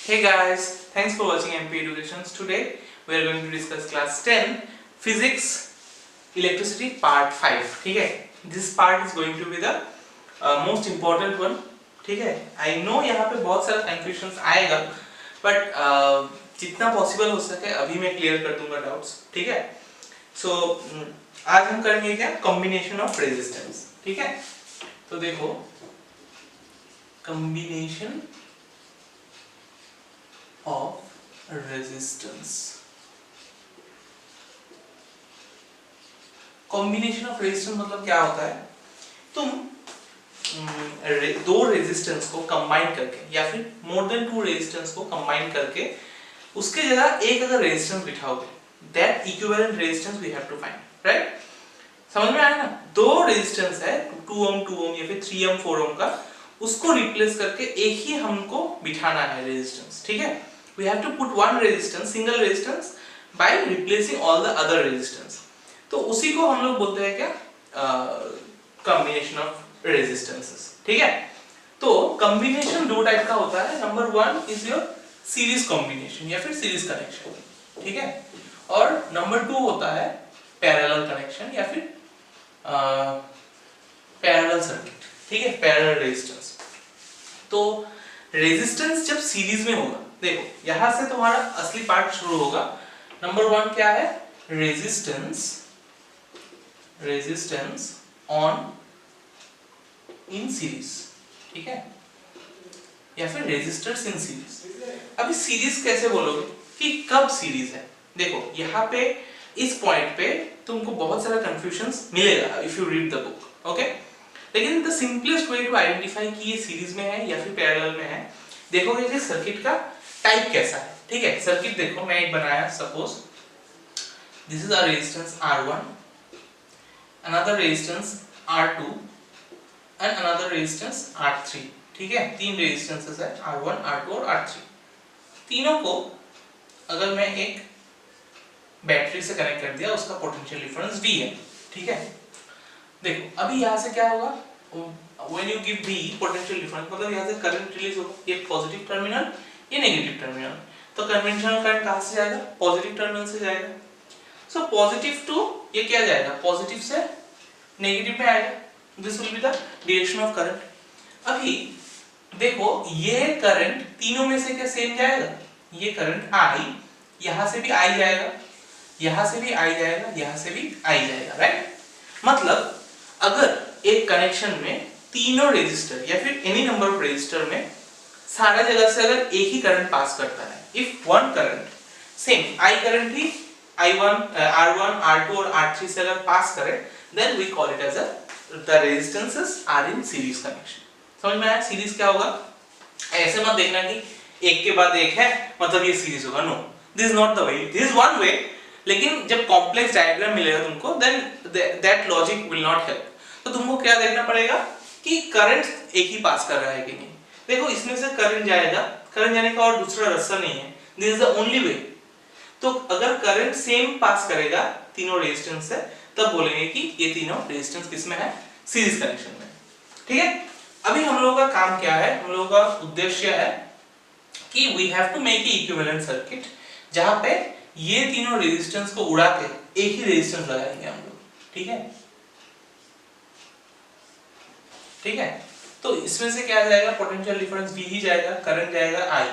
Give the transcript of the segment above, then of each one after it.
Hey guys, thanks for watching MP Educations. Today we are going to discuss class 10 physics electricity part 5. ठीक है, this part is going to be the most important one. ठीक है, I know यहाँ पे बहुत सारा confusions आएगा, but जितना possible हो सके अभी मैं clear कर दूंगा doubts. ठीक है, so आज हम करेंगे क्या, combination of resistance. ठीक है, तो देखो combination of resistance. Combination of resistance मतलब क्या होता है, तुम दो रेजिस्टेंस को कंबाइन करके या फिर मोर देन टू रेजिस्टेंस को कंबाइन करके उसके जगह एक अगर रेजिस्टेंस बिठाओगे, that equivalent resistance we have to find, right? समझ में आया ना? दो रेजिस्टेंस है 2 ओम या फिर 3 ओम 4 ओम का, उसको रिप्लेस करके एक ही हमको बिठाना है रेजिस्टेंस. ठीक है, we have to put one resistance, single resistance by replacing all the other resistance. तो उसी को हम लोग बोलते हैं क्या, combination of resistances. ठीक है, तो combination दो टाइप का होता है. Number 1 is your series combination या फिर series connection. ठीक है, और नंबर 2 होता है parallel connection या फिर parallel circuit. ठीक है, parallel resistance. तो रेजिस्टेंस जब सीरीज में होगा, देखो यहां से तुम्हारा असली पार्ट शुरू होगा. नंबर 1 क्या है, रेजिस्टेंस ऑन इन सीरीज. ठीक है, या फिर रेजिस्टर्स इन सीरीज. अभी सीरीज कैसे बोलोगे कि कब सीरीज है? देखो यहाँ पे इस पॉइंट पे तुमको बहुत सारा कंफ्यूजन्स मिलेगा if you read the book. Okay, लेकिन the simplest way to identify कि ये सीरीज में है या फिर पैरेलल में है, देखोगे कि सर्किट का टाइप कैसा है. ठीक है, सर्किट देखो मैं एक बनाया, suppose this is a resistance R1, another resistance R2 and another resistance R3. ठीक है, तीन रेजिस्टेंसेस है R1, R2 और R3. तीनों को अगर मैं एक बैटरी से कनेक्ट कर दिया, उसका पोटेंशियल डिफरेंस V है. ठीक है, देखो अभी यहाँ से क्या होगा, when you give V potential difference मतलब यहाँ से करंट रिलीज होगा, ये पॉजिटिव टर्मिनल ये नेगेटिव टर्मिनल. तो कन्वेंशनल करंट कहाँ से जाएगा, पॉजिटिव टर्मिनल से जाएगा. सो पॉजिटिव टू ये क्या जाएगा, पॉजिटिव से नेगेटिव में आएगा. This will be the direction of current. अभी देखो ये करंट तीनों में से क्या सेम जाएगा, ये करंट I यहाँ से भी I जाएगा, यहाँ से भी I जाएगा, यहाँ से भी I जाएगा, राइट? मतलब अगर एक कनेक्शन में तीनों रेजिस्टर या फिर एनी नंबर ऑफ रेजिस्टर में सारा जगह से अगर एक ही करंट पास करता है, if one current same I current ही I1, R1, R2 और R3 से अगर पास करे, then we call it as a the resistances are in series connection. समझ में आया? सीरीज क्या होगा? ऐसे मत देखना कि एक के बाद एक है मतलब ये सीरीज होगा. No, this is not the way, this is one way. लेकिन जब कॉम्प्लेक्स डायग्राम मिलेगा तुमको, then that logic will not help. तो तुमको क्या देखना पड़ेगा कि करंट एक ही पास कर रहा है कि नहीं. देखो इसमें से करंट जाएगा, करंट जाने का और दूसरा रास्ता नहीं है. This is the only way. तो अगर करंट सेम पास करेगा तीनों रेजिस्टेंस से, तब बोलेंगे कि ये तीनों रेजिस्टेंस किसमें है, सीरीज कनेक्शन में. ठीक है, अभी हम लोगों का काम क्या है, हम लोगों का उद्देश्य है कि we have to make a equivalent circuit जहां पे ये तीनों रेजिस्टेंस को उड़ा के एक ही रेजिस्टेंस लगाएंगे हम लोग. ठीक है, ठीक है, तो इसमें से क्या जाएगा, पोटेंशियल डिफरेंस V ही जाएगा, करंट जाएगा I.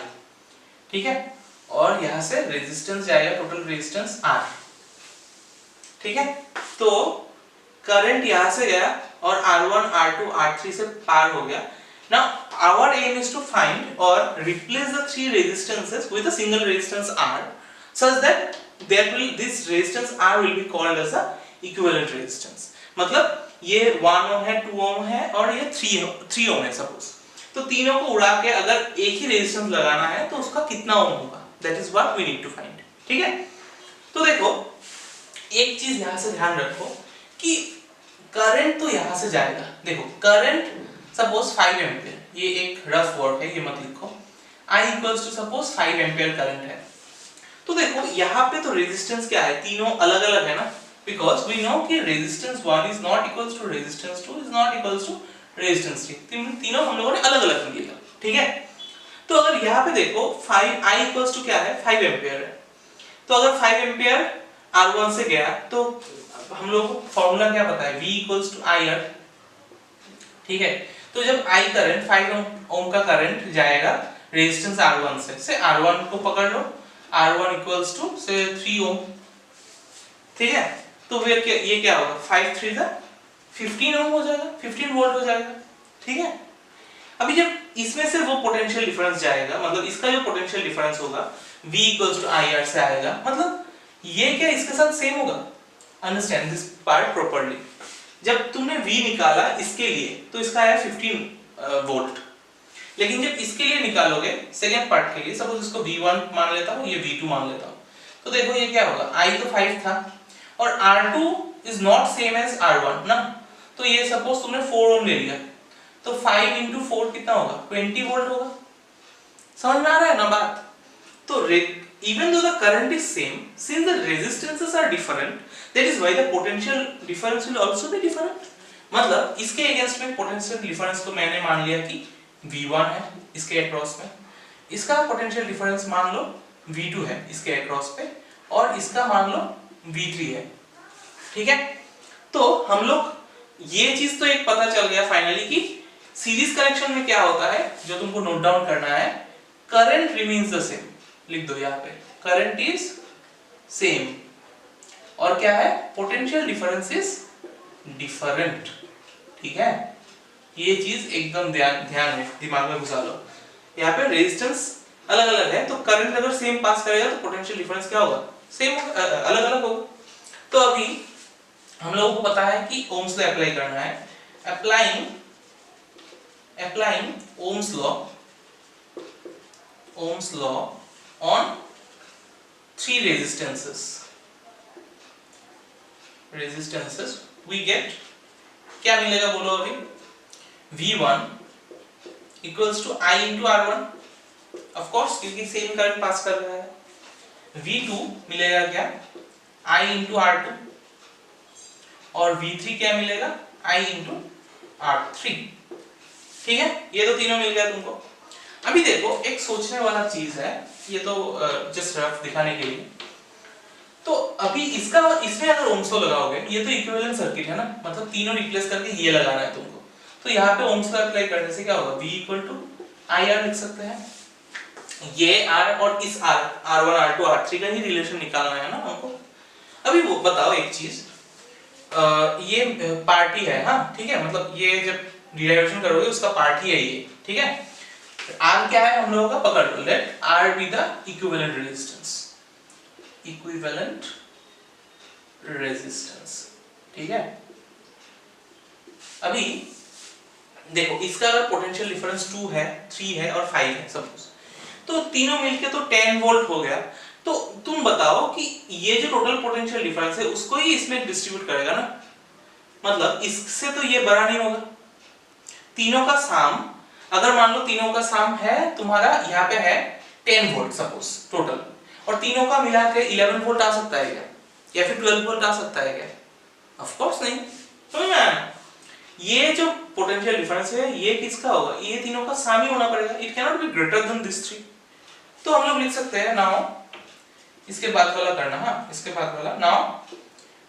ठीक है, और यहां से रेजिस्टेंस जाएगा, टोटल रेजिस्टेंस R. ठीक है, तो करंट यहां से गया और R1, R2, R3 से पार हो गया. Now our aim is to find और replace the three resistances with a single resistance R such that this resistance R will be called as a equivalent resistance. मतलब ये 1 ओम है, 2 ओम है और ये 3 ओम है सपोज. तो तीनों को उड़ा के अगर एक ही रेजिस्टेंस लगाना है तो उसका कितना ओम होगा, that is what we need to find. ठीक है, तो देखो एक चीज यहां से ध्यान रखो कि करंट तो यहां से जाएगा. देखो करंट सपोज 5 एंपियर, ये एक रफ वर्ड है, ये मत लिखो. I equals to suppose 5 ampere current है. तो देखो यहाँ पे तो रेजिस्टेंस क्या है, तीनों अलग अलग है ना, बिकॉज वी नो कि resistance 1 is not equals to resistance 2 is not equals to resistance 3. तीनों हम लोगों ने अलग अलग लिया. ठीक है, तो अगर यहाँ पे देखो 5 I इक्वल्स टू क्या है 5 एम्पियर है, तो अगर 5 एम्पियर R1 से गया तो हम लोग को फॉर्मूला क्या पता है V इक्वल्स टू IR, ठीक है। तो जब I करंट 5 ओम का करंट जाएगा रेजिस्टेंस R1 से R1 को पकड़ लो, R1 इक्वल्स टू से 3 ओम, ठीक है। तो फिर ये क्या होगा 5 3 जा 15 ओम हो जाएगा, 15 वोल्ट हो जाएगा, ठीक है। अभी जब इसमें से वो पोटेंशियल डिफरेंस जाएगा, मतलब इसका जो पोटेंशियल डिफरेंस होगा V इक्वल्स टू IR से आएगा, मतलब ये क्या इसके साथ सेम होगा। Understand this part properly. जब तुमने V निकाला इसके लिए तो इसका आया 15 वोल्ट, लेकिन जब इसके लिए निकालोगे सेकेंड पार्ट के लिए, सपोज इसको V1 मान लेता हूँ, ये V2 मान लेता हूँ, तो देखो ये क्या होगा I तो 5 था और R2 is not same as R1 ना, तो ये सपोज तुमने 4 ओम ले लिया तो 5 into 4 कितना होगा 20 वोल्ट होगा। समझ में आ रहा है ना बात। तो even though the current is same, since the resistances are different, that is why the potential difference will also be different। मतलब इसके अगेंस्ट में पोटेंशियल डिफरेंस को मैंने मान लिया कि V1 है इसके अक्रॉस में, इसका पोटेंशियल डिफरेंस मान लो V2 है इसके अक्रॉस पे, और इसका मान लो V3 है, ठीक है। तो हम लोग ये चीज तो एक पता चल गया फाइनली कि सीरीज कनेक्शन में क्या होता है, जो तुमको नोट डाउन करना है, करंट रिमेन्स द सेम, लिख दो यहाँ पे करंट इज सेम, और क्या है पोटेंशियल डिफरेंस इज डिफरेंट, ठीक है। ये चीज एकदम ध्यान में दिमाग में घुसा लो। यहाँ पे रेजिस्टेंस अलग अलग है, तो करंट अगर सेम पास करेगा तो पोटेंशियल डिफरेंस क्या होगा सेम, अलग अलग होगा। तो अभी हम लोगों को पता है कि ओम्स लॉ अप्लाई करना है, applying Ohm's law on 3 resistances we get क्या मिलेगा बोलो अभी, V1 equals to I into R1, of course क्योंकि सेम करंट पास कर रहा है। V2 मिलेगा क्या I into R2, और V3 क्या मिलेगा I into R3, ठीक है। ये तो तीनों मिल गया तुमको। अभी देखो एक सोचने वाला चीज है, ये तो जस्ट रफ दिखाने के लिए। तो अभी इसका इसमें अगर ओम्स लॉ लगाओगे, ये तो इक्विवेलेंट सर्किट है ना, मतलब तीनों रिप्लेस करके ये लगाना है तुमको। तो यहाँ पे ओम्स लॉ अप्लाई करने से क्या होगा V इक्वल टू IR लिख सकते हैं, ये R और इस R1 R2 R3 का ही रिलेशन निकालना है ना हमको। अभी वो बताओ एक चीज, ये पार्टी है हाँ, ठीक है, मतलब ये जब डिराइवेशन करोगे उसका पार्ट ही है ये, ठीक है। R क्या है हम लोगों का पकड़ लो, let R be the equivalent resistance, ठीक है। अभी देखो इसका अगर पोटेंशियल डिफरेंस 2 है 3 है और 5 है सपोज, तो तीनों मिलके तो 10 वोल्ट हो गया। तो तुम बताओ कि ये जो टोटल पोटेंशियल डिफरेंस है उसको ही इसमें डिस्ट्रीब्यूट करेगा ना, मतलब इससे तो ये बड़ा नहीं होगा। तीनों का साम, अगर मान लो तीनों का साम है तुम्हारा यहाँ पे है 10 वोल्ट सपोज टोटल, और तीनों का मिला के 11 वोल्ट आ सकता है क्या, या फिर 12 वोल्ट आ सकता है क्या? ऑफ कोर्स नहीं। समझ में आया? ये जो पोटेंशियल डिफरेंस है ये किसका होगा, ये तीनों का साम ही होना पड़ेगा, it can not be greater than this three. तो हम लोग लिख सकते हैं नाउ, इसके बाद वाला करना, हाँ इसके बाद वाला, नाउ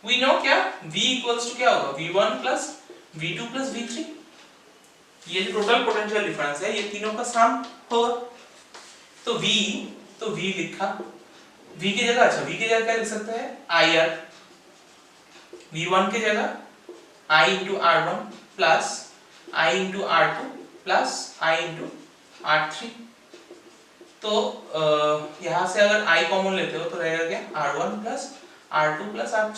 वी नो क्या V इक्वल्स टू क्या होगा V1 plus V2 plus V3, ये जो टोटल पोटेंशियल डिफरेंस है ये तीनों का सम होगा। तो V लिखा, V की जगह, अच्छा V की जगह क्या लिख सकते हैं IR, V1 की जगह I into R1 plus I into R2 plus I into R3। तो यहाँ से अगर I कॉमन लेते हो तो रहेगा क्या R1 plus R2 plus R3,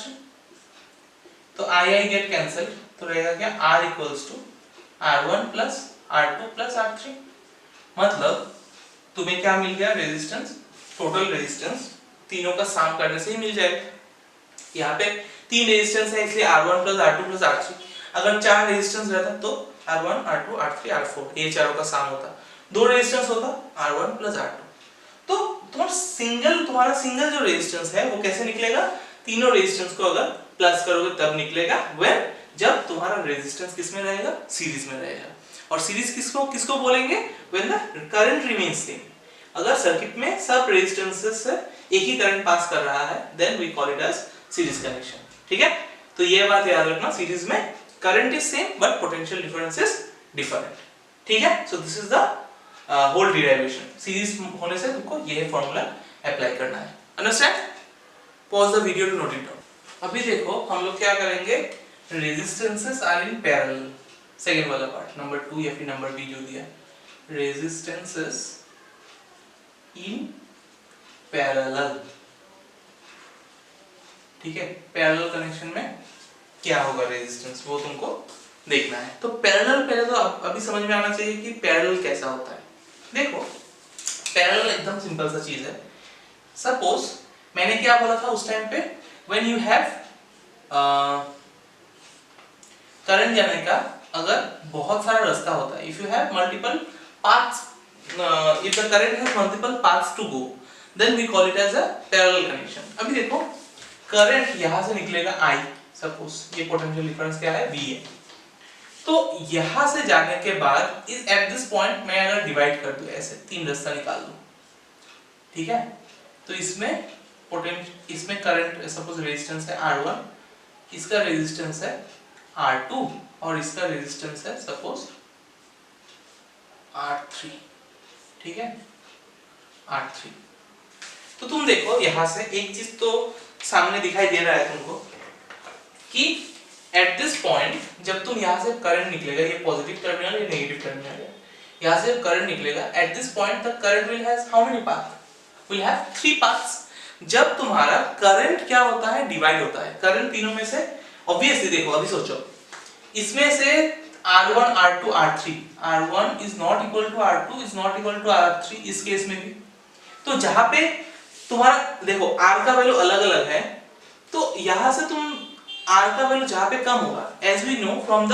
तो I गेट कैंसिल, तो रहेगा क्या R equals to R1 plus R2 plus R3। मतलब तुम्हें क्या मिल गया रेजिस्टेंस, टोटल रेजिस्टेंस तीनों का सम करने से ही मिल जाएगा। यहाँ पे 3 रेजिस्टेंस है इसलिए R1 plus R2 plus R3, अगर 4 रेजिस्टेंस रहता तो R1 R2 R3 R4 ये चारों का सम होता, 2 रेजिस्टेंस होता R1 प्लस R2। तो तुम्हारा सिंगल जो रेजिस्टेंस है वो कैसे निकलेगा, तीनों रेजिस्टेंस को अगर प्लस करोगे तब निकलेगा, व्हेन जब तुम्हारा रेजिस्टेंस किस में रहेगा, सीरीज में रहेगा। और सीरीज किसको किसको बोलेंगे, when the current remains same. अगर सर्किट में सब रेजिस्टेंसेस से एक ही करंट पास कर रहा है, then we call it as series connection. ठीक है, तो ये बात याद रखना, सीरीज में current is same but potential difference is different. ठीक है, so this is the whole derivation. Series होने से तुमको ये फॉर्मूला अप्लाई करना है। Understand? Pause the video to note it down. अभी देखो हम लोग क्या करेंगे, resistances are in parallel, second वाला पार्ट, नंबर 2 या फिर नंबर बी जो दिया, रेजिस्टेंसेस इन पैरेलल। ठीक है, पैरेलल कनेक्शन में क्या होगा रेजिस्टेंस, वो तुमको देखना है। तो पैरेलल पहले तो अभी समझ में आना चाहिए कि पैरेलल कैसा होता है। देखो पैरेलल एकदम सिंपल सा चीज है। सपोज मैंने क्या बोला था उस टाइम पे, व्हेन यू हैव करंट जाने का अगर बहुत सारा रास्ता होता है, if you have multiple paths, if the current has multiple paths to go, then we call it as a parallel connection. अभी देखो करंट यहां से निकलेगा I, सपोज ये पोटेंशियल डिफरेंस क्या है, V है। तो यहां से जाने के बाद इस एट दिस पॉइंट मैं अगर डिवाइड कर दूं, ऐसे तीन रास्ता निकाल दूं, ठीक है, तो इसमें करंट सपोज रेजिस्टेंस है R1, इसका रेजिस्टेंस है R2 और इसका रेजिस्टेंस है सपोज R3। ठीक है, R3। तो तुम देखो यहां से एक चीज तो सामने दिखाई दे रहा है तुमको कि एट दिस पॉइंट जब तुम यहां से करंट निकलेगा, ये पॉजिटिव टर्मिनल या नेगेटिव टर्मिनल है, यहां से करंट निकलेगा, eight this point the current will have how many path, will have 3 paths. जब तुम्हारा करंट क्या होता है, डिवाइड होता है, करंट तीनों में से ऑब्वियसली देखो अभी सोचो, इसमें से R1 R2 R3, R1 is not equal to R2 is not equal to R3 इस केस में भी। तो जहां पे तुम्हारा देखो R का वैल्यू अलग अलग है, तो यहां से तुम R का वैल्यू जहां पे कम होगा, as we know from the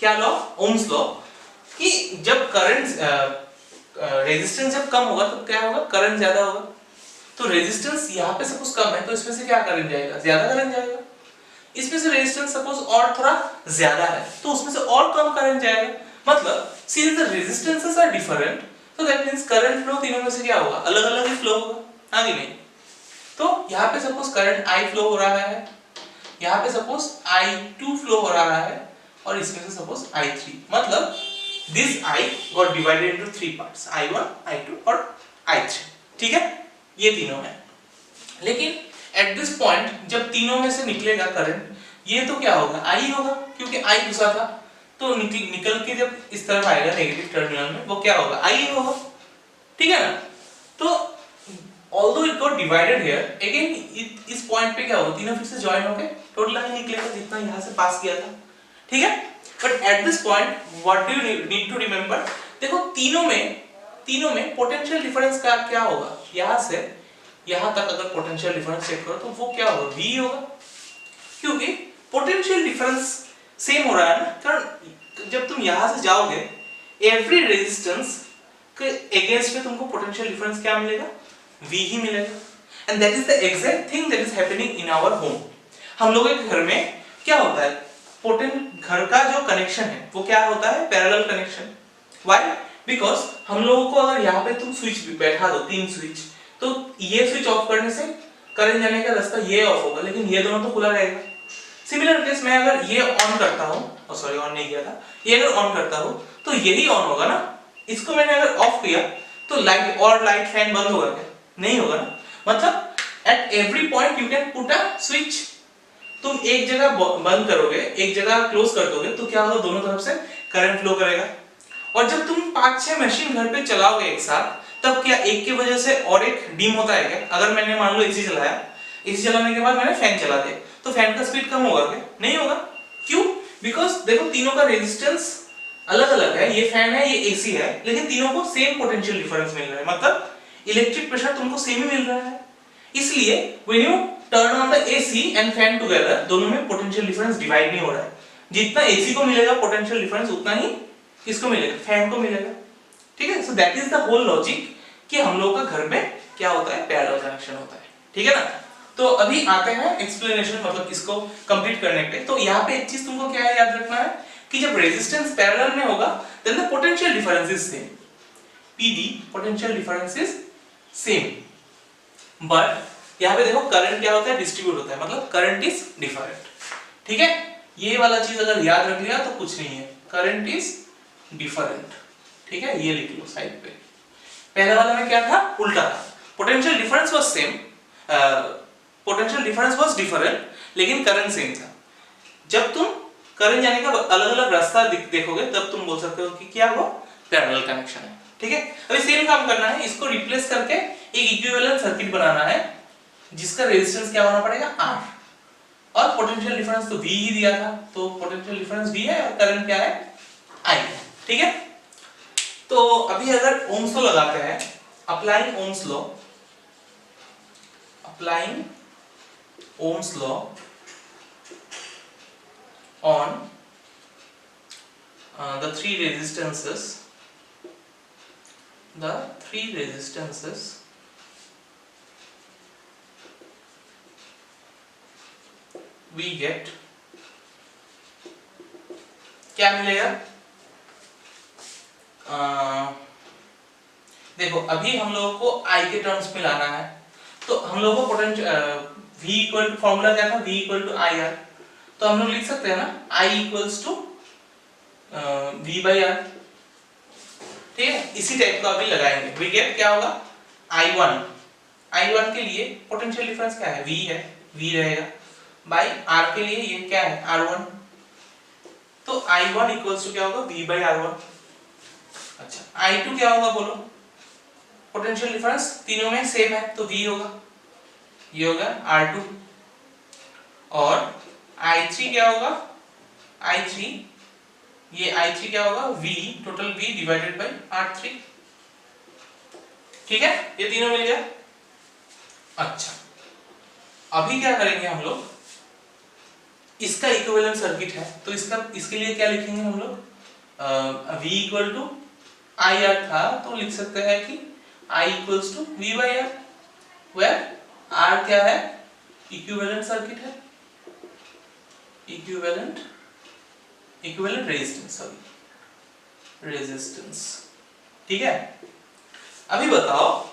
क्या लॉ, ओम्स लॉ, कि जब करंट रेजिस्टेंस जब कम होगा तो क्या होगा, करंट ज्यादा होगा। तो रेजिस्टेंस यहाँ पे सपोज कम है तो इसमें से क्या करंट जाएगा, ज्यादा करंट जाएगा। इसमें से रेजिस्टेंस सपोज और थोड़ा ज्यादा है तो उसमें से और कम करंट जाएगा। मतलब since the resistances are different, तो दैट मींस करंट फ्लो तीनों में से क्या होगा, अलग अलग ही फ्लो होगा, हाँ कि नहीं। तो यहाँ पे सपोज करंट I फ्लो हो रहा है, यहाँ पे सपोज I2 फ्लो हो रहा है और इसमें से सपोज I3। मतलब this I got divided into 3 parts, I1, I2 और I3। ठीक है, ये तीनों है। लेकिन एट दिस पॉइंट जब तीनों में से निकलेगा करंट, ये तो क्या होगा, I होगा, क्योंकि I घुसा था, तो निकल के जब इस तरफ आएगा नेगेटिव टर्मिनल में, वो क्या होगा, I होगा। ठीक है ना। तो although it got divided here, again इस पॉइंट पे क्या होगा, तीनों फिर से ज्वाइन होके टोटल I निकलेगा जितना यहाँ से पास किया था। ठीक है, but at this point what do you need to remember, देखो तीनों में पोटेंशियल डिफरेंस का क्या होगा, यहाँ से यहाँ तक अगर पोटेंशियल डिफरेंस चेक करो तो वो क्या होगा, V होगा, क्योंकि पोटेंशियल डिफरेंस सेम हो रहा है ना। कारण जब तुम यहाँ से जाओगे एवरी रेजिस्टेंस के अगेंस्ट में तुमको पोटेंशियल डिफरेंस क्या मिलेगा, V ही मिलेगा। And that is the exact thing that is happening in our home. हम लोगों के घर में क्या होता है, घर का जो कनेक्शन है वो क्या होता है, पैरेलल कनेक्शन। व्हाई, बिकॉज हम लोगों को अगर यहाँ पे तुम स्विच बैठा दो, 3 स्विच, तो ये स्विच ऑफ करने से करंट जाने का रास्ता ये ऑफ होगा, लेकिन ये दोनों तो खुला रहेगा। सिमिलर केस में अगर ये ऑन करता हूँ, सॉरी ऑन नहीं किया था, ये अगर ऑन करता हूँ तो यही ऑन होगा ना। इसको मैंने अगर ऑफ किया तो लाइट फैन बंद होगा क्या, नहीं होगा ना। मतलब at every point you can put a switch. तुम एक जगह बंद करोगे, एक जगह क्लोज कर दोगे, तो क्या होगा, दोनों तरफ से करंट फ्लो करेगा। और जब तुम 5-6 मशीन घर पे चलाओगे एक साथ, तब क्या एक की वजह से और एक डीम होता है क्या। अगर मैंने मान लो एसी चलाया, एसी चलाने के बाद मैंने फैन चला दिया, तो फैन का स्पीड कम होगा क्या, नहीं होगा। क्यों, बिकॉज देखो तीनों का रेजिस्टेंस अलग अलग है, ये फैन है, ये एसी है, लेकिन तीनों को सेम पोटेंशियल डिफरेंस मिल रहा है, मतलब इलेक्ट्रिक प्रेशर तुमको सेम ही मिल रहा है। इसलिए when U turn on the AC and fan together, दोनों में पोटेंशियल डिफरेंस डिवाइड नहीं हो रहा है। जितना एसी को मिलेगा पोटेंशियल डिफरेंस, उतना ही किसको मिलेगा, फैन को मिलेगा। ठीक है, so that is the whole logic कि हम लोग का घर में क्या होता है, पैरेलल कनेक्शन होता है। ठीक है ना। तो अभी आते हैं एक्सप्लेनेशन, मतलब इसको कंप्लीट करने पे। तो यहाँ पे एक चीज तुमको क्या है याद रखना है कि जब रेजिस्टेंस पैरेलल में होगा then the potential difference is same, PD potential difference is same. But यहाँ पे देखो करंट क्या होता है, डिस्ट्रीब्यूट होता है, मतलब करंट इज डिफरेंट। ठीक है, ये वाला चीज अगर याद रख लिया तो कुछ नहीं है, करंट इज डिफरेंट। ठीक है, ये लिख लो साइड पे। पहले वाला में क्या था, उल्टा था, potential difference was same, potential difference was different, लेकिन करंट सेम था। जब तुम करंट जाने का अलग अलग रास्ता देखोगे तब तुम बोल सकते हो कि क्या वो पैरेलल कनेक्शन है। ठीक है, अभी सेम काम करना है, इसको रिप्लेस करके एक इक्विवेलेंट सर्किट बनाना है जिसका रेजिस्टेंस क्या होना पड़ेगा, R, और पोटेंशियल डिफरेंस तो V ही दिया था, तो पोटेंशियल डिफरेंस V है और करंट क्या है, I। ठीक है, तो अभी अगर ओम्स लॉ लगाते हैं, applying Ohm's law, applying Ohm's law on the three resistances we get क्या मिलेगा। देखो अभी हम लोगों को I के टर्म्स में लाना है, तो हम लोगों को potential V equal to, formula क्या था, V इक्वल टू IR, तो हम लोग लिख सकते हैं ना I equals to V by R। ठीक है, इसी टाइप का अभी लगाएंगे। V गेट क्या होगा, I1 के लिए पोटेंशियल डिफरेंस क्या है, V है, V रहेगा, बाई R के लिए ये क्या है, R1, तो I1 इक्वल्स टू क्या होगा, V बाई R1। अच्छा, I2 क्या होगा बोलो, पोटेंशियल डिफरेंस तीनों में सेम है तो V होगा, ये होगा R2, और I3 क्या होगा, I3 क्या होगा, V, total V divided by R3। ठीक है, ये तीनों मिल गया। अच्छा, अभी क्या करेंगे हम लोग, इसका इक्विवेलेंट सर्किट है तो इसके लिए क्या लिखेंगे हम लोग, V इक्वल टू IR था तो लिख सकते हैं कि I equals to V by R, where R क्या है, इक्विवेलेंट सर्किट है, इक्विवेलेंट रेजिस्टेंस। ठीक है, अभी बताओ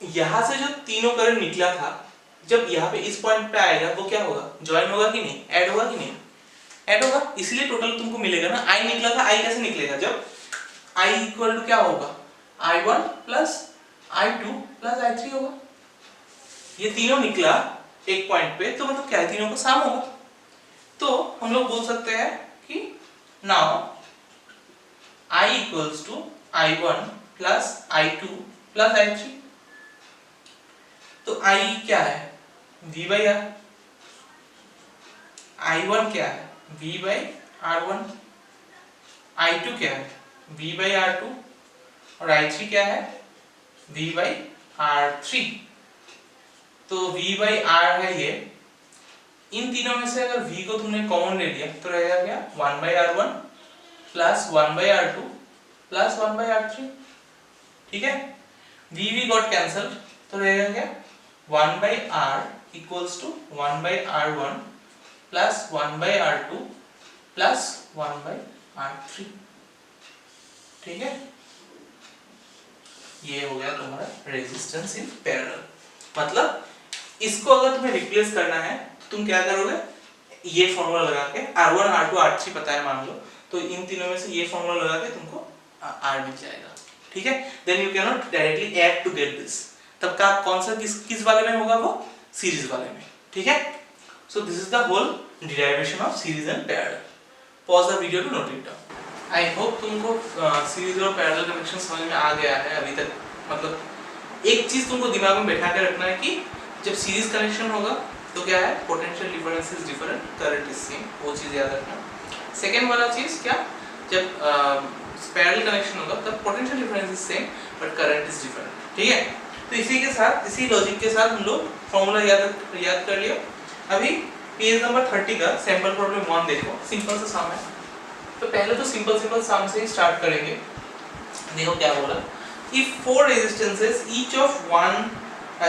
यहां से जो तीनों करंट निकला था, जब यहाँ पे इस पॉइंट पे आएगा वो क्या होगा, ज्वाइन होगा कि नहीं, ऐड होगा कि नहीं, ऐड होगा, इसलिए टोटल तुमको मिलेगा ना। I निकला था, I कैसे निकलेगा, जब I इक्वल टू क्या होगा, I1 plus I2 plus I3 होगा। ये तीनों निकला एक पॉइंट पे तो मतलब क्या है, तीनों का सम होगा। तो हम लोग बोल सकते हैं कि now I equals to I1 plus I2 plus I3, तो I क्या है, V बाई R, I1 क्या है, V बाई R1, I2 क्या है, V बाई R2, और I3 क्या है, V बाई R3। तो V बाई R है ये, इन तीनों में से अगर V को तुमने कॉमन ले लिया तो रहेगा क्या, 1 by R1 plus 1 by R2 plus 1 by R3। ठीक है, V गॉट कैंसल्ड तो रहेगा क्या, 1 by R equals to 1 by R1 plus 1 by R2 plus 1 by R3। ठीक है, ये हो गया तुम्हारा रेजिस्टेंस इन पैरेलल। मतलब इसको अगर तुम्हें रिप्लेस करना है तो तुम क्या करोगे, ये फॉर्मूला लगा के, R1 R2 R3 पता है मान लो, तो इन तीनों में से ये फॉर्मूला लगा के तुमको R मिल जाएगा। ठीक है, then you can not directly add to get this, तब का कौन सा किस वाले में होगा, वो सीरीज वाले में। ठीक है, so this is the whole derivation of series and parallel. Pause the video to note it down. I hope तुमको सीरीज और पैरेलल कनेक्शन समझ में आ गया है अभी तक। मतलब एक चीज तुमको दिमाग में बैठा के रखना है कि जब सीरीज कनेक्शन होगा तो क्या है, potential difference is different, current is same, वो चीज याद रखना। सेकेंड वाला चीज क्या, जब पैरेलल कनेक्शन होगा तब potential difference is same but current is different. ठीक है, तो इसी के साथ, इसी लॉजिक के साथ हम लोग फॉर्मूला याद कर लिया। अभी पेज नंबर 30 का सैंपल प्रॉब्लम 1 देखो, सिंपल सा सम है। तो पहले तो सिंपल सम से ही स्टार्ट करेंगे। देखो क्या बोला, if 4 resistances each of 1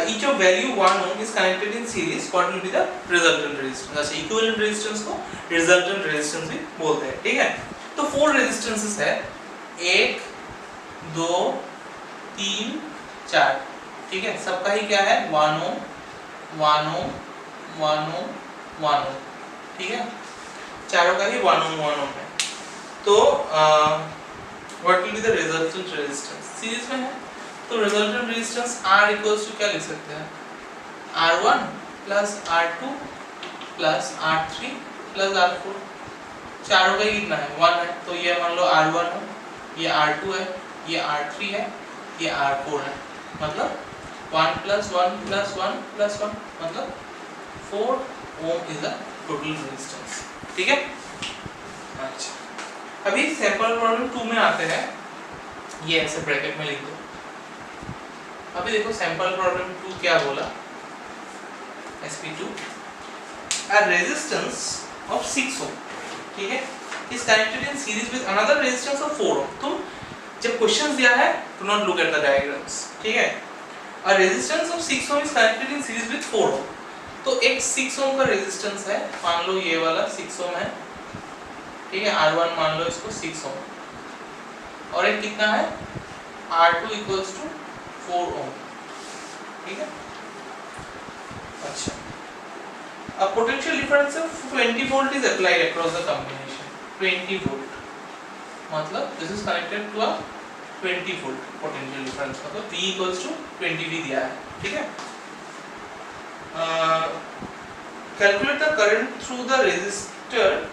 each of value 1 ohm is connected in series, what will be the resultant resistance? अच्छा, equivalent resistance को resultant resistance भी बोलते हैं, ठीक है? तो 4 resistances है, 1 2 3 4, ठीक है? सबका ही क्या है 1 ohm 1 ohm 1 ohm 1 ohm, ठीक है? चारों का ही 1 ohm 1 ohm है। तो what will be the resultant resistance? Series में है तो resultant resistance R equals to क्या लिख सकते हैं? R1 plus R2 plus R3 plus R4, चारों का ही कितना है 1 है, तो ये मान लो R1 है, ये R2 है, ये R3 है, ये R4 है, मतलब 1 plus 1 plus 1 plus 1 मतलब 4 ohm is the total resistance, ठीक है? अच्छा, अभी सैंपल प्रॉब्लम 2 में आते हैं, ये ऐसे ब्रैकेट में लिख दो। अभी देखो सैंपल प्रॉब्लम 2 क्या बोला, sp2 a resistance of 6 ohm, ठीक है, is connected in series with another resistance of 4 ohm। तुम जब क्वेश्चन दिया है do not look at the diagrams, ठीक है? a resistance of 6 ohm is connected in series with 4 ohm, तो एक 6 ohm का रेजिस्टेंस है, मान लो ये वाला 6 ohm है, ठीक है? R1 मान लो इसको 6 ohm, और एक कितना है R2 equals to 4 ohm, ठीक है? अच्छा, अब potential difference of 20 volt is applied across the combination, 20 volt मतलब this is connected to a 20 volt potential difference, मतलब V equals to 20V दिया है, ठीक है? Calculate the current through the resistor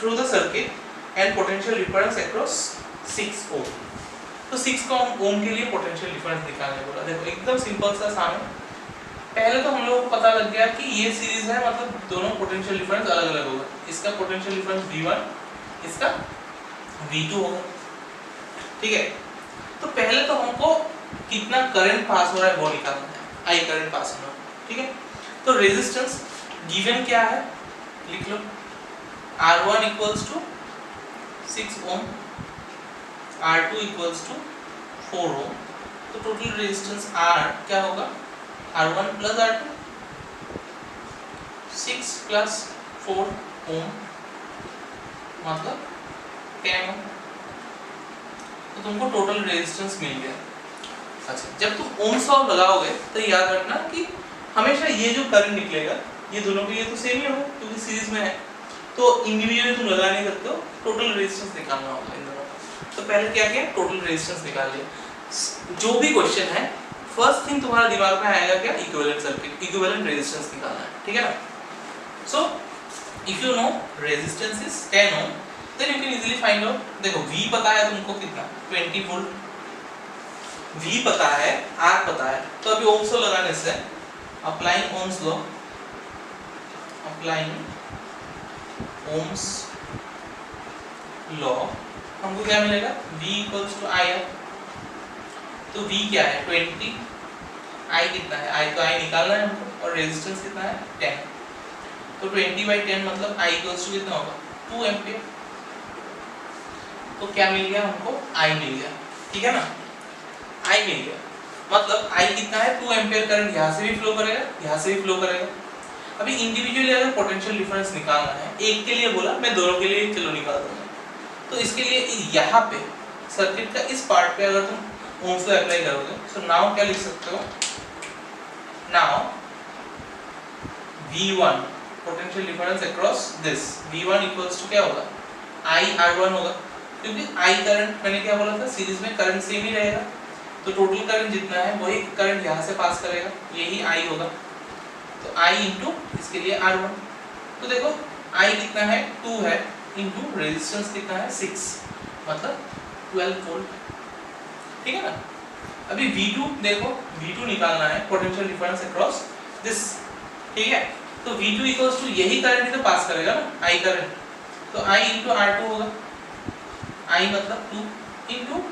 through the circuit and potential difference across 6 ohm। तो 6 ohm के लिए potential difference निकालने बोला। देखो एकदम सिंपल सा सामने, पहले तो हम लोगों को पता लग गया कि ये सीरीज है, मतलब दोनों पोटेंशियल डिफरेंस अलग अलग होगा, इसका पोटेंशियल डिफरेंस V1, इसका V2 होगा, ठीक है? तो पहले तो हमको कितना करंट पास हो रहा है वो निकालना है, I करंट पास हो रहा है, ठीक है? तो रेजिस्टेंस गिवन क्या है लिख लो, R1 equals to 6 ohm, R2 equals to 4 ohm, तो टोटल रेजिस्टेंस R क्या होगा, R1 plus R2, 6 plus 4 ohm मतलब 10 ohm, तो तुमको टोटल रेजिस्टेंस मिल गया। अच्छा, जब तुम ओम्स लॉ लगाओगे तो याद रखना कि हमेशा ये जो करंट निकलेगा ये दोनों के लिए तो सेम ही होगा क्योंकि सीरीज में है, तो इंडिविजुअली तुम लगा नहीं सकते हो, टोटल रेजिस्टेंस निकालना होगा इन दोनों का। तो पहले क्या किया, टोटल रेजिस्टेंस निकाल लिया। जो भी क्वेश्चन है फर्स्ट थिंग तुम्हारे दिमाग में आएगा क्या, इक्विवेलेंट सर्किट, इक्विवेलेंट रेजिस्टेंस निकालना है, ठीक है ना? So if you know resistance is 10 ohm then you can easily find out. देखो V पता है तुमको कितना 20 वोल्ट, V पता है, R पता है, तो अभी ओम्स लॉ लगाने से applying Ohm's law, applying Ohm's law हमको क्या मिलेगा, V equals to I। तो V क्या है 20, I कितना है, I तो I निकालना है हमको, और रेजिस्टेंस कितना है 10, तो 20/10 मतलब I equals to कितना होगा 2 एम्पियर। तो क्या मिल गया हमको, I मिल गया, ठीक है ना? I मिल गया मतलब I कितना है 2 एम्पियर करंट यहाँ से भी फ्लो करेगा, यहाँ से भी फ्लो करेगा। अभी इंडिविजुअली अगर पोटेंशियल डिफरेंस निकालना है, एक के लिए बोला, मैं दोनों के लिए चलो निकाल दूंगा। तो इसके लिए यहाँ पे सर्किट का इस पार्ट पे अगर तुम ओम्स लॉ अप्लाई करोगे, सो नाउ क्या लिख सकते हो, now V1 potential difference across this, V1 equals to क्या होगा, I R1 होगा, क्योंकि I करंट मैंने क्या बोला था, सीरीज में करंट सेम ही रहेगा, तो टोटल करंट जितना है वही करंट यहाँ से पास करेगा, यही I होगा, तो I इंटू इसके लिए R1। तो देखो I कितना है 2 है, इंटू रेजिस्टेंस कितना है 6 मतलब 12 वोल्ट, ठीक है ना? अभी V2 देखो, V2 निकालना है पोटेंशियल डिफरेंस अक्रॉस दिस, ठीक है? तो V2 इक्वल्स टू यही करंट ही तो पास करेगा ना, I करंट, तो I इंटू R2 होगा, I मतलब 2 इंटू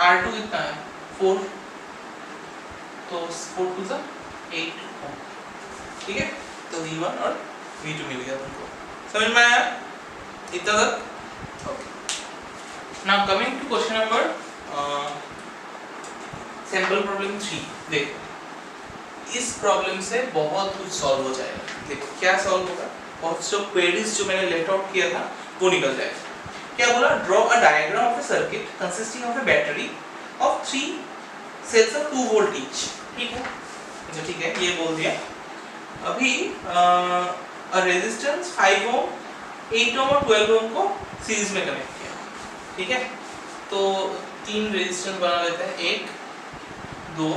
R2 कितना है 4, तो 4 टू द 8, ठीक है? तो V1 और V2 मिल गया तुमको, समझ में आया इतना तक? Okay, now coming to question number sample problem 3। देखो इस प्रॉब्लम से बहुत कुछ सॉल्व हो जाएगा। देखो क्या सॉल्व होगा, बहुत जो क्वेरीज जो मैंने लेफ्ट आउट किया था वो निकल जाएगा। क्या बोला, draw a diagram of a circuit consisting of a battery of 3 cells of 2 volt each. ठीक है, अच्छा ठीक है, ये बोल दिया। अभी रेजिस्टेंस 5 ओम, 8 ओम और 12 ओम को सीरीज में कनेक्ट किया। ठीक है, तो 3 रेजिस्टेंस बना लेते हैं, 1 2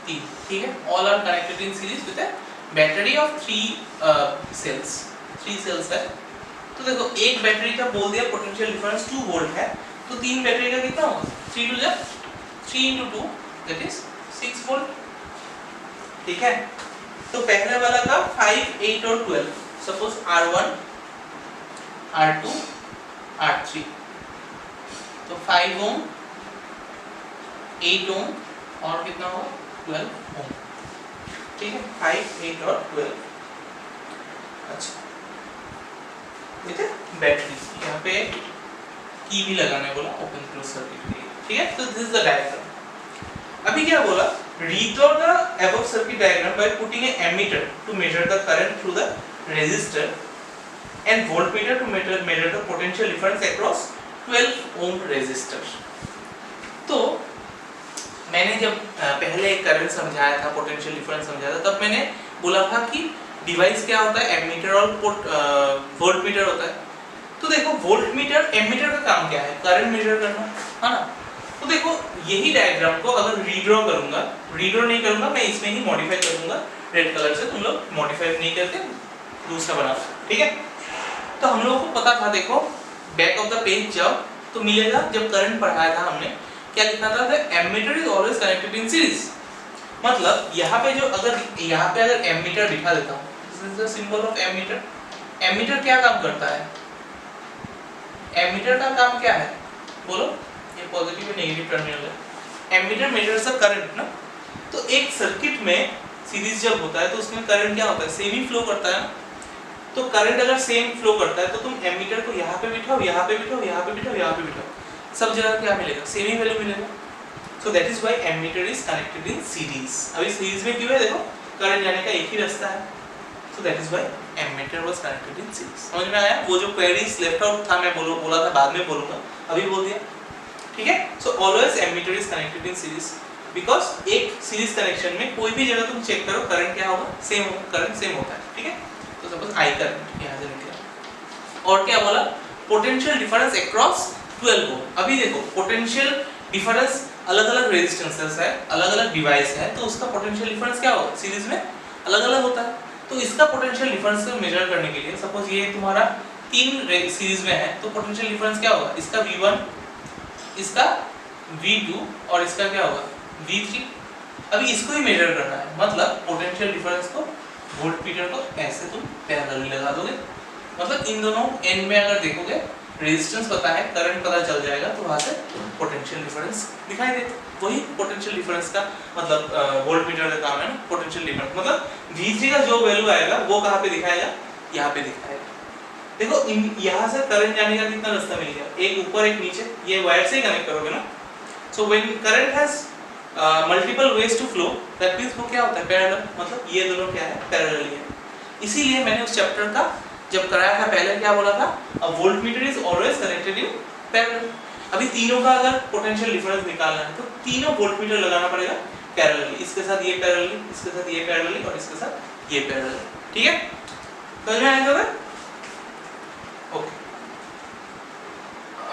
3। ठीक है, all are connected in series with a battery of 3 cells. 3 cells है, तो देखो एक बैटरी का बोल दिया पोटेंशियल डिफरेंस 2 वोल्ट है, तो 3 बैटरी का कितना होगा, 3 to 3 into 2 that is 6 volt. ठीक है, तो पहले वाला का 5 8 और 12, सपोज R1 R2 R3, तो 5 ओम 8 ओम और कितना होगा 12 ओम। ठीक है, 5 8 और 12। अच्छा ये थे बैटरी, यहाँ पे की भी लगाने बोला ओपन क्लोज सर्किट के लिए। ठीक है, तो दिस इज द डायग्राम। अभी क्या बोला, redraw the above circuit diagram by putting an ammeter to measure the current through the resistor and voltmeter to measure the potential difference across 12 ohm resistor। तो मैंने जब पहले करंट समझाया था, potential difference समझाया था, तब मैंने बोला था कि डिवाइस क्या होता है, एमीटर और वोल्टमीटर होता है। तो देखो वोल्टमीटर, एमीटर का काम क्या है, करंट मेजर करना है ना। तो देखो यही डायग्राम को अगर रीड्रॉ करूंगा, रीड्रॉ नहीं करूंगा मैं, इसमें ही मॉडिफाई करूंगा रेड कलर से, तुम लोग मॉडिफाई नहीं करके दूसरा बना। ठीक है, तो हम लोगों को पता था, देखो बैक ऑफ द पेज जाओ तो मिलेगा, जब करंट पढ़ाया था हमने क्या लिखा था, the ammeter is always connected in series. मतलब यहाँ पे जो अगर एमीटर दिखा देता हूँ, this is the symbol of ammeter. Ammeter क्या काम करता है, एमीटर का काम क्या है बोलो, ये पॉजिटिव और नेगेटिव टर्मिनल है। एमीटर मेजर्स द करंट ना। तो एक सर्किट में सीरीज जब होता है तो उसमें करंट क्या होता है, सेम ही फ्लो करता है ना। तो करंट अगर सेम फ्लो करता है तो तुम एमीटर को यहाँ पे बिठाओ, यहाँ पे बिठाओ, यहाँ पे बिठाओ, यहाँ पे बिठाओ, सब जगह क्या मिलेगा, सेम ही वैल्यू मिलेगा। So that is why ammeter is connected in series. अभी सीरीज में क्यों है, देखो करंट जाने का एक ही रास्ता है, so that is why ammeter was connected in series. समझ में आया, वो जो क्वेरीज लेफ्ट आउट था मैं बोला था बाद में बोलूंगा, अभी बोल दिया। ठीक है, so always ammeter is connected in series because एक सीरीज कनेक्शन में कोई भी जगह तुम चेक करो करंट क्या होगा, सेम होगा, करंट सेम होता है। ठीक है, तो सपोज आई करंट यहाँ से निकला, और क्या बोला, पोटेंशियल डिफरेंस अक्रॉस 12 ओम। अभी देखो पोटेंशियल डिफरेंस अलग अलग रेजिस्टेंसेस है, अलग अलग डिवाइस है, तो उसका पोटेंशियल डिफरेंस क्या होगा, सीरीज में अलग अलग होता है। तो इसका पोटेंशियल डिफरेंस को मेजर करने के लिए सपोज ये तुम्हारा 3 सीरीज में है, तो पोटेंशियल डिफरेंस क्या होगा, इसका V1, इसका V2 और इसका क्या होगा V3। अभी इसको ही मेजर करना है, मतलब पोटेंशियल डिफरेंस को वोल्टमीटर को ऐसे तुम पैरेलली लगा दोगे, मतलब इन दोनों एंड में अगर देखोगे रेजिस्टेंस पता है, करंट पता चल जाएगा, तो वहां से पोटेंशियल डिफरेंस दिखाई देता। वही पोटेंशियल डिफरेंस का मतलब वोल्टमीटर का काम है ना, पोटेंशियल डिफरेंस मतलब V3 का जो वैल्यू आएगा वो कहाँ पे दिखाएगा, यहाँ पे दिखाएगा। देखो यहाँ से करंट जाने का कितना रास्ता मिल गया, एक ऊपर एक नीचे, ये वायर से ही कनेक्ट करोगे ना। So when current has multiple ways to flow, that means वो क्या होता है, पैरेलल, मतलब ये दोनों क्या है, पैरेलली है। इसीलिए मैंने उस चैप्टर का जब कराया था पहले क्या बोला था, अ voltmeter is always connected in parallel. अभी तीनों का अगर पोटेंशियल डिफरेंस निकालना है तो तीनों वोल्टमीटर लगाना पड़ेगा पैरेलली, इसके साथ ये पैरेलली, इसके साथ ये पैरेलली और इसके साथ ये पैरेलली। ठीक है, समझ में आया क्या? ओके,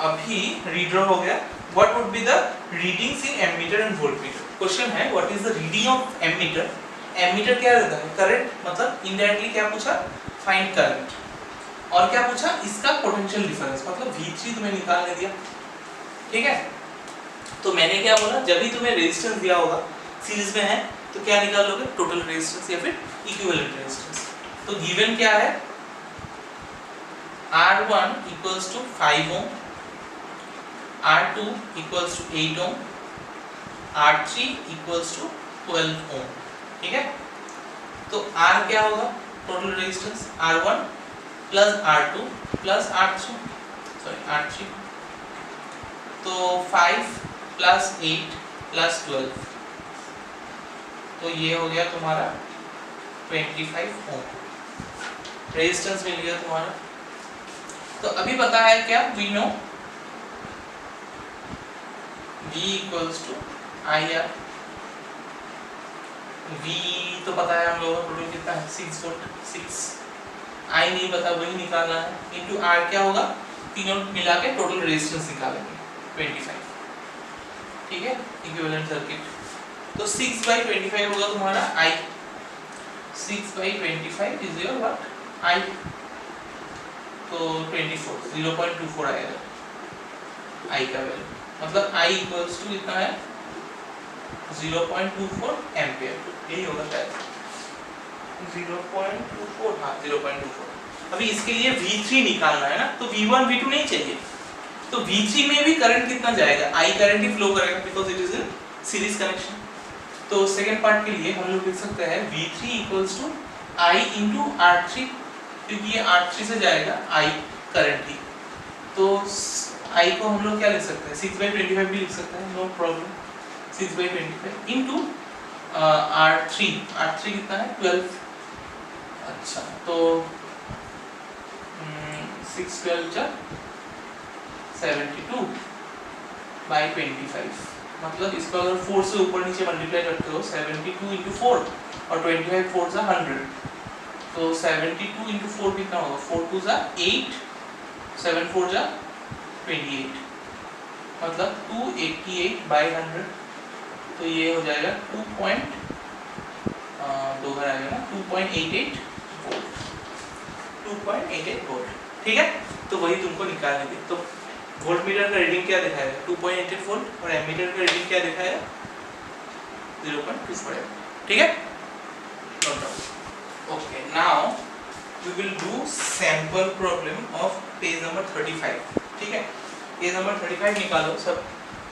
अभी रीड्रॉ हो गया। What would be the readings in ammeter and voltmeter? Question है what is the reading of ammeter. Ammeter क्या रहता है, करंट, मतलब इनडायरेक्टली क्या पूछा, फाइंड करंट, और क्या पूछा, इसका पोटेंशियल डिफरेंस, मतलब V3 तुम्हें निकालने दिया। ठीक है, तो मैंने क्या बोला, जब भी तुम्हें रेजिस्टेंस दिया होगा सीरीज में है तो क्या निकाल लोगे, टोटल रेजिस्टेंस या फिर इक्विवेलेंट रेजिस्टेंस। तो गिवन क्या है, R1 equals to 5 ohm, R2 equals to 8 ohm, R3 equals to 12 ohm। ठीक है, तो R क्या होगा, total resistance R1 plus R2 plus R3, तो 5 प्लस 8 प्लस 12, तो ये हो गया तुम्हारा 25 ओम रेजिस्टेंस मिल गया तुम्हारा। तो अभी पता है क्या, we know V equals to IR। V तो पता है हम लोगों को, टोटल कितना है 6 वोल्ट, 6 I नहीं पता, वही निकालना है, इनटू R क्या होगा, तीनों मिला के टोटल रेजिस्टेंस निकालेंगे 25, ठीक है, इक्विवेलेंट सर्किट। तो 6/25 होगा तुम्हारा I, 6/25 is your what I, तो 24 0.24 आएगा I का वैल्यू, मतलब I इक्वल्स टू कितना है 0.24 एम्पियर, यही होगा शायद 0.24, हाँ 0.24। अभी इसके लिए V3 निकालना है ना, तो V1 V2 नहीं चाहिए, तो V3 में भी करंट कितना जाएगा, I करंट ही फ्लो करेगा because it is in series connection. तो सेकंड पार्ट के लिए हम लोग लिख सकते हैं V3 equals to I into R3, क्योंकि ये R3 से जाएगा I करंट ही, तो I को हम लोग क्या लिख सकते हैं 6/25 भी लिख सकते हैं, नो प्रॉब्लम, 6/25 इंटू R3 कितना है 12। अच्छा तो 6 12 जा 72/25, मतलब इसको अगर 4 से ऊपर नीचे मल्टीप्लाई करते हो 72 इंटू 4 और 25 4 जा 100, तो 72 इंटू 4 कितना होगा, 4 2 जा 8, 7 4 जा 28, मतलब 288/100, तो ये हो जाएगा 2.88 वोल्ट, 2.88 वोल्ट, ठीक है। तो वही तुमको निकालने दी, तो वोल्ट मीटर का रीडिंग क्या दिखाएगा 2.88 वोल्ट और एमीटर का रीडिंग क्या दिखाएगा 0.24, ठीक है, no doubt. Okay, now we will do sample problem of page number 35, ठीक है। पेज नंबर 35 निकालो सब,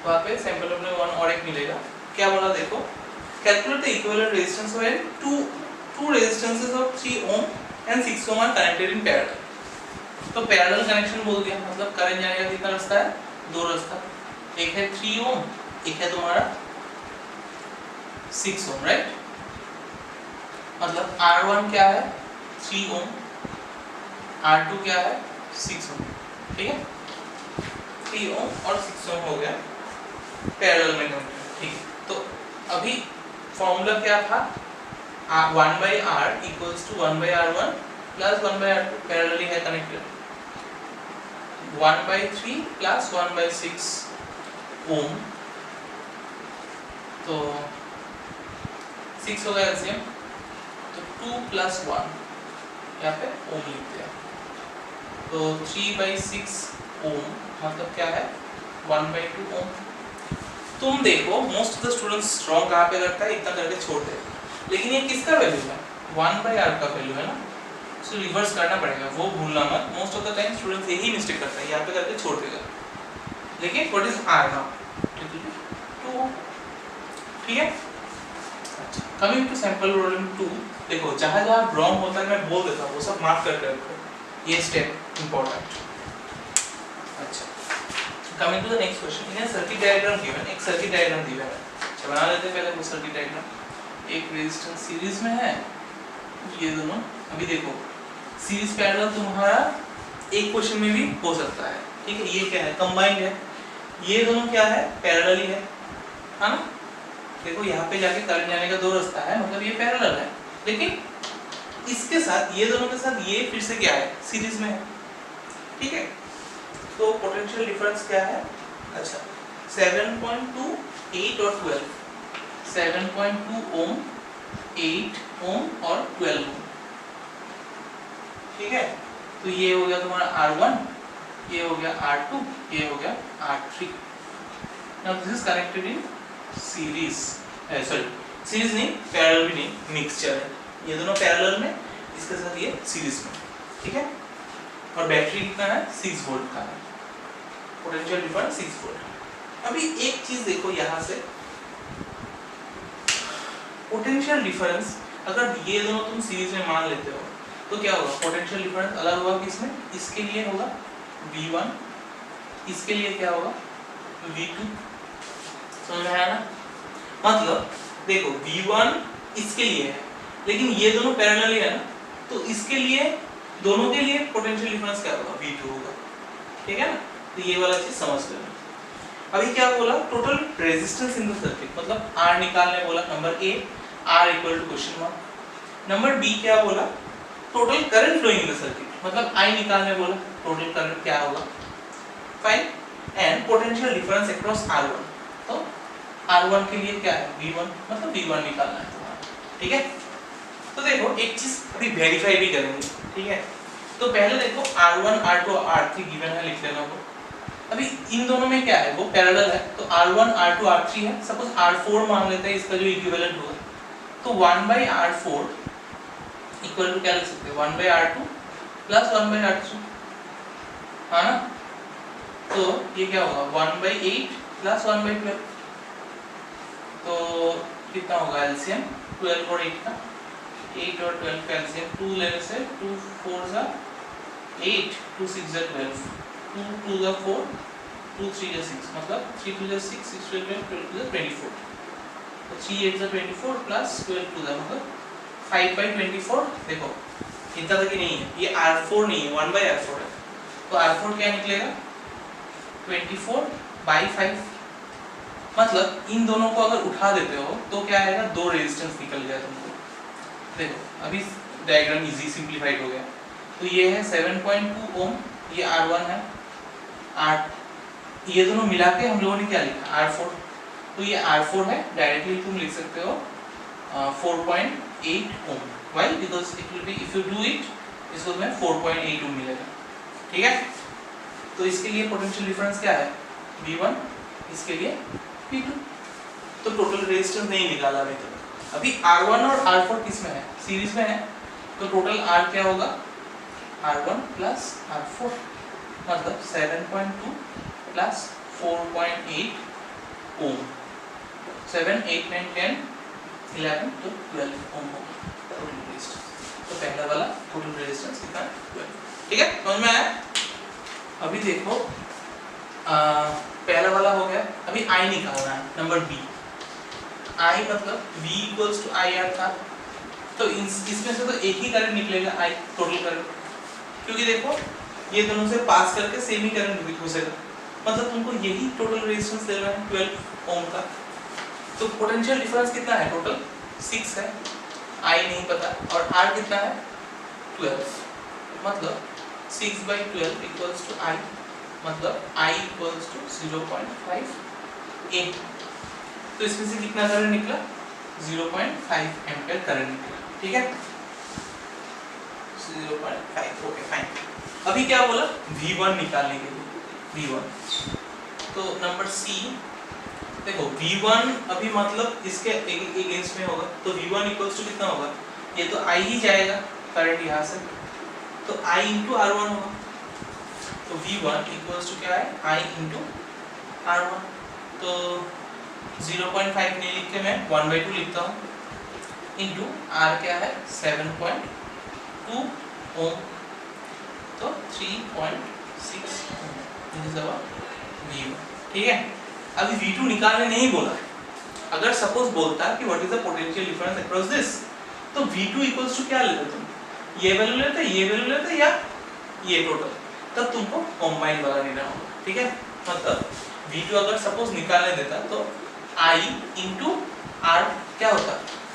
वहाँ पे सैंपल प्रॉब्लम 1 और एक मिलेगा। क्या बोला देखो, calculate the equivalent resistance when two resistances of 3 ohm and 6 ohm are connected in parallel। तो पैरेलल कनेक्शन बोल दिया, मतलब करंट जाने का कितना रास्ता है, दो रास्ता, एक है 3 ओम, एक है तुम्हारा 6 ओम, राइट। मतलब R1 क्या है 3 ओम, R2 क्या है 6 ओम, ठीक है, 3 ओम और 6 ओम हो गया पैरेलल में कनेक्टेड, ठीक है। तो अभी फॉर्मूला क्या था, 1/R equals to 1/R1 plus 1/R2, parallelly है कनेक्टेड, 1/3 प्लस 1/6 ओम, तो 6 होगा एलसीएम, तो 2 + 1 यहाँ पे ओम लिखते हैं, तो 3/6 ओम मतलब क्या है 1/2 ओम। तुम देखो most of the students strong कहाँ पे करता है, इतना करके छोड़ दे, लेकिन ये किसका वैल्यू है 1/R का वैल्यू है ना, सो रिवर्स करना पड़ेगा, वो भूलना मत। Most of the time students यही मिस्टेक करता है, यहाँ पे करके छोड़ देगा, लेकिन व्हाट इज R नाउ 2, ठीक है। अच्छा, कमिंग टू सैंपल प्रॉब्लम 2, देखो जहाँ जहाँ रॉन्ग होता है मैं बोल देता हूँ, वो सब मार्क करके रखो, ये स्टेप इंपॉर्टेंट। अच्छा, coming to the next question, in circuit diagram given, एक सर्किट डायग्राम दिया है, अच्छा बना लेते हैं पहले वो सर्किट डायग्राम। एक रेजिस्टेंस सीरीज में है, ये दोनों, अभी देखो सीरीज पैरेलल तुम्हारा एक क्वेश्चन में भी हो सकता है, ठीक है। ये क्या है कंबाइंड है, ये दोनों क्या है पैरेलल ही है ना। देखो यहाँ पे जाके करंट जाने का दो रास्ता है, मतलब ये पैरेलल है, लेकिन इसके साथ ये दोनों के साथ ये फिर से क्या है सीरीज में है, ठीक है। तो पोटेंशियल डिफरेंस क्या है, अच्छा 7.2 8 और 12, 7.2 ओम 8 ओम और 12 ओम, ठीक है। तो ये हो गया तुम्हारा R1, ये हो गया R2, ये हो गया R3। Now this is connected in series, sorry series नहीं, पैरेलल भी नहीं, मिक्सचर है, ये दोनों पैरेलल में, इसके साथ ये सीरीज में, ठीक है। और बैटरी कितना है 6 वोल्ट का है, पोटेंशियल डिफरेंस 6 वोल्ट। अभी एक चीज देखो यहाँ से, पोटेंशियल डिफरेंस अगर ये दोनों तुम सीरीज में मान लेते हो तो क्या होगा, पोटेंशियल डिफरेंस अलग होगा किसमें, इसके लिए होगा V1, इसके लिए क्या होगा V2, समझ में आया ना। मतलब देखो V1 इसके लिए है, लेकिन ये दोनों पैरेलल है ना, तो इसके लिए दोनों के लिए पोटेंशियल डिफरेंस क्या होगा, V2 होगा, ठीक है ना। तो ये वाला चीज समझ लेना। अभी क्या बोला, total resistance in the circuit, मतलब R निकालने बोला, number A R equal to question mark. Number B क्या बोला, total current flowing in the circuit, मतलब I निकालने बोला, टोटल करंट क्या होगा, fine, and potential difference across R1, तो R1 के लिए क्या है, V1, मतलब V1 निकालना है तुम्हारा, ठीक है। तो देखो एक चीज अभी वेरीफाई भी करेंगे, ठीक है। तो पहले देखो R1 R2 R3 गिवन है, लिख लेना वो। अभी इन दोनों में क्या है, वो पैरेलल है, तो R1 R2 R3 है, सपोज R4 मान लेते हैं, इसका जो इक्विवेलेंट होगा, तो 1/R4 इक्वल टू क्या लिख सकते हैं, 1/R2 प्लस 1/R3, हाँ ना। तो ये क्या होगा, 1/8 प्लस 1/12, तो कितना होगा एलसीएम, 12 और 8 का, 8 और 12 का एलसीएम 2 लेने से 2 4 जा 8, 2 6 जा 12, 2 2 जा 4, 2 3 जा 6, मतलब 3 2 जा 6, 6 2 जा 12, 2 जा 24, तो 3 8 जा 24 प्लस 12 2 जा मतलब 5/24। देखो इतना तक ही नहीं है, ये R4 नहीं है, 1/R4 है, तो R4 क्या निकलेगा, 24/5, मतलब इन दोनों को अगर उठा देते हो तो क्या आएगा, दो रेजिस्टेंस निकल गया तुमको। देखो अभी डायग्राम इजी सिंपलीफाइड हो गया, तो ये है 7.2 ओम, ये R1 है, ये दोनों मिला के हम लोगों ने क्या लिखा, R4, तो ये R4 है, डायरेक्टली तुम लिख सकते हो 4.8 ohm, why, because it will be, if you do it, इसको तुम्हें 4.8 ओम मिलेगा, ठीक है। तो इसके लिए पोटेंशियल डिफरेंस क्या है, V1, इसके लिए V2, तो टोटल रेजिस्टेंस नहीं निकाला अभी तक। अभी R1 और R4 किस में है, सीरीज में है, तो टोटल R क्या होगा, R1 प्लस R4, मतलब 7.2 प्लस 4.8 ओम, 7 8 9 10 11 तो 12 ओम होगा टोटल रेजिस्टेंस। तो पहला वाला टोटल रेजिस्टेंस कितना है, 12, ठीक है, समझ में आया। अभी देखो पहला वाला हो गया, अभी I निकालना है, नंबर बी, I मतलब V इक्वल्स टू IR था, तो इसमें से तो एक ही करंट निकलेगा I, टोटल करंट, क्योंकि देखो ये दोनों से पास करके सेम ही करंट घुसेगा, मतलब तुमको यही टोटल रेजिस्टेंस दे रहा है 12 ओम का। तो पोटेंशियल डिफरेंस कितना है, टोटल 6 है, I नहीं पता, और R कितना है 12, मतलब 6/12 इक्वल्स टू I, मतलब I इक्वल्स टू 0.5 A, तो इसमें से कितना करंट निकला, 0.5 एम्पीयर करंट निकला, ठीक है, 0.5, ओके फाइन। अभी क्या बोला, V1 निकालने के लिए, V1, तो नंबर सी, देखो V1 अभी मतलब इसके अगेंस्ट में होगा, तो V1 इक्वल्स टू कितना होगा, ये तो I ही जाएगा करंट यहाँ से, तो I इंटू R1 होगा, तो V1 इक्वल्स टू क्या है, I इंटू R1, तो 0.5 नहीं लिख के मैं 1/2 लिखता हूँ, इंटू R क्या है 7.2 ओम, तो 3.6 ओम, दिस इज आवर V1, ठीक है। अभी V2 निकालने नहीं बोला, अगर सपोज बोलता कि what is the potential difference across this, तो V2 इक्वल्स टू क्या लेते तुम, ये वैल्यू लेते, ये वैल्यू लेते, या ये टोटल, तब तुमको कॉम्बाइन वाला लेना होगा, ठीक है। मतलब V2 अगर सपोज निकालने देता तो I इंटू R क्या होता,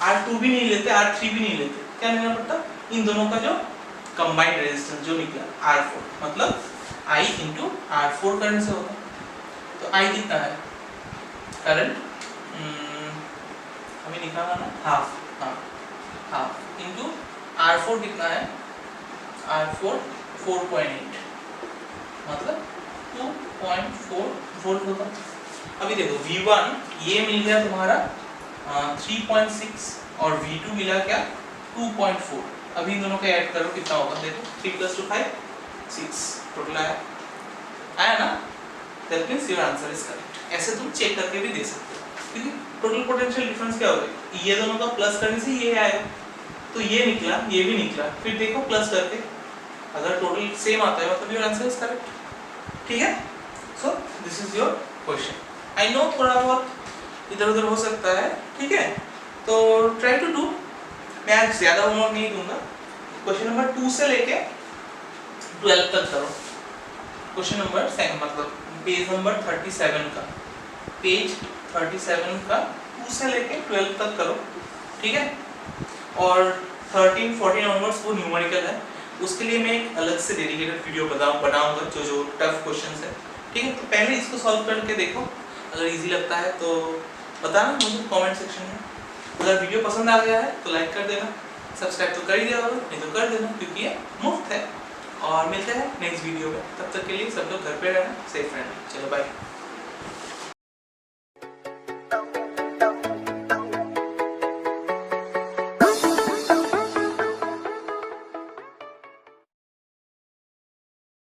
R2 भी नहीं लेते, R3 भी नहीं लेते, क्या लेना पड़ता, इन दोनों का जो कंबाइंड रेजिस्टेंस जो निकला R4, मतलब I इंटू R4 करंट से होता, तो I कितना है करंट, हमें निकालना ना हाफ, हाफ इंटू R4 कितना है, R4 4.8, मतलब 2.4 होता। अभी देखो V1 ये मिल गया तुम्हारा 3.6 और V2 मिला क्या 2.4, अभी इन दोनों का ऐड करो कितना होगा, देखो 3 + 2 5 6 टोटल आया ना, that means your answer is correct. ऐसे तुम चेक करके भी दे सकते हो, क्योंकि टोटल पोटेंशियल डिफरेंस क्या होगा, ये दोनों का प्लस करने से ये आएगा, तो ये निकला, ये भी निकला, फिर देखो प्लस करके अगर टोटल सेम आता है मतलब योर आंसर इज करेक्ट, ठीक है। So this is your question. I know थोड़ा बहुत इधर उधर हो सकता है, ठीक है, तो ट्राई टू डू। मैं आज ज़्यादा होमवर्क नहीं दूंगा। क्वेश्चन नंबर 2 से लेके 12 तक करो। क्वेश्चन नंबर मतलब पेज नंबर 37 का, पेज 37 का 2 से लेके 12 तक करो, ठीक है। और 13, 14 ऑनवर्ड्स वो न्यूमेरिकल है, उसके लिए मैं एक अलग से डेडिकेटेड वीडियो बनाऊंगा जो टफ क्वेश्चंस है, ठीक है। तो पहले इसको सॉल्व करके देखो, अगर इजी लगता है तो बताना मुझे कमेंट सेक्शन में। अगर वीडियो पसंद आ गया है तो लाइक कर देना, सब्सक्राइब तो कर ही दिया होगा, नहीं तो कर देना क्योंकि ये मुफ्त है। और मिलते हैं नेक्स्ट वीडियो में, तब तक के लिए सब लोग घर पे रहना, सेफ रहना। चलो बाय।